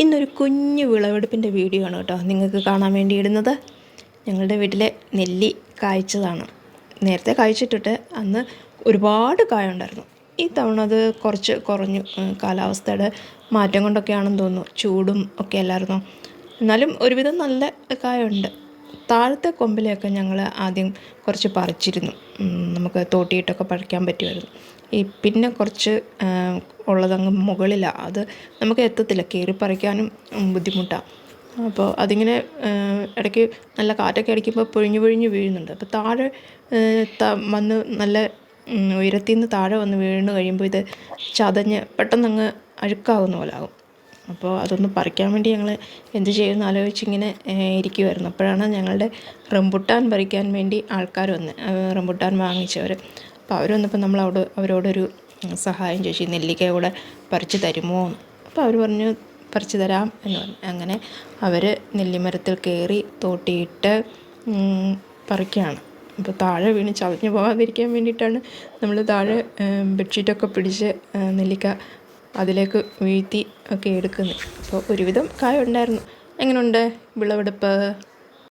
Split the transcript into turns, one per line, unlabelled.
ഇന്നൊരു കുഞ്ഞു വിളവെടുപ്പിൻ്റെ വീഡിയോ ആണ് കേട്ടോ നിങ്ങൾക്ക് കാണാൻ വേണ്ടി ഇടുന്നത്. ഞങ്ങളുടെ വീട്ടിലെ നെല്ലി കായ്ച്ചതാണ്. നേരത്തെ കായ്ച്ചിട്ടിട്ട് അന്ന് ഒരുപാട് കായുണ്ടായിരുന്നു. ഈ തവണ അത് കുറച്ച് കുറഞ്ഞു. കാലാവസ്ഥയുടെ മാറ്റം കൊണ്ടൊക്കെയാണെന്ന് തോന്നുന്നു. ചൂടും ഒക്കെ അല്ലായിരുന്നോ. എന്നാലും ഒരുവിധം നല്ല കായുണ്ട്. താഴത്തെ കൊമ്പിലൊക്കെ ഞങ്ങൾ ആദ്യം കുറച്ച് പറിച്ചിരുന്നു. നമുക്ക് തോട്ടിയിട്ടൊക്കെ പറിക്കാൻ പറ്റുമായിരുന്നു. പിന്നെ കുറച്ച് ഉള്ളതങ്ങ് മുകളിലാണ്. അത് നമുക്ക് എത്തത്തില്ല, കയറി പറിക്കാനും ബുദ്ധിമുട്ടാണ്. അപ്പോൾ അതിങ്ങനെ ഇടയ്ക്ക് നല്ല കാറ്റൊക്കെ അടിക്കുമ്പോൾ പൊഴിഞ്ഞു വീഴുന്നുണ്ട്. അപ്പോൾ താഴെ വന്ന് നല്ല ഉയരത്തിൽ നിന്ന് താഴെ വന്ന് വീണ് കഴിയുമ്പോൾ ഇത് ചതഞ്ഞ് പെട്ടെന്നങ്ങ് അഴുക്കാവുന്ന പോലെ ആകും. അപ്പോൾ അതൊന്ന് പറിക്കാൻ വേണ്ടി ഞങ്ങൾ എന്ത് ചെയ്യുമെന്ന് ആലോചിച്ചിങ്ങനെ ഇരിക്കുമായിരുന്നു. അപ്പോഴാണ് ഞങ്ങളുടെ റംബുട്ടാൻ പറിക്കാൻ വേണ്ടി ആൾക്കാർ വന്ന്, റംബുട്ടാൻ വാങ്ങിച്ചവർ. അപ്പോൾ അവർ വന്നപ്പോൾ നമ്മൾ അവരോടൊരു സഹായം ചോദിച്ചു, നെല്ലിക്ക കൂടെ പറിച്ച് തരുമോ എന്ന്. അപ്പോൾ അവർ പറഞ്ഞു പറിച്ച് തരാം എന്ന് പറഞ്ഞു. അങ്ങനെ അവർ നെല്ലിമരത്തിൽ കയറി തോട്ടിയിട്ട് പറിക്കുകയാണ്. അപ്പോൾ താഴെ വീണ് ചതഞ്ഞ് പോകാതിരിക്കാൻ വേണ്ടിയിട്ടാണ് നമ്മൾ താഴെ ബെഡ്ഷീറ്റൊക്കെ പിടിച്ച് നെല്ലിക്ക അതിലേക്ക് വീഴ്ത്തി ഒക്കെ എടുക്കുന്നത്. അപ്പോൾ ഒരുവിധം കായ ഉണ്ടായിരുന്നു. എങ്ങനെയുണ്ട് വിളവെടുപ്പ്?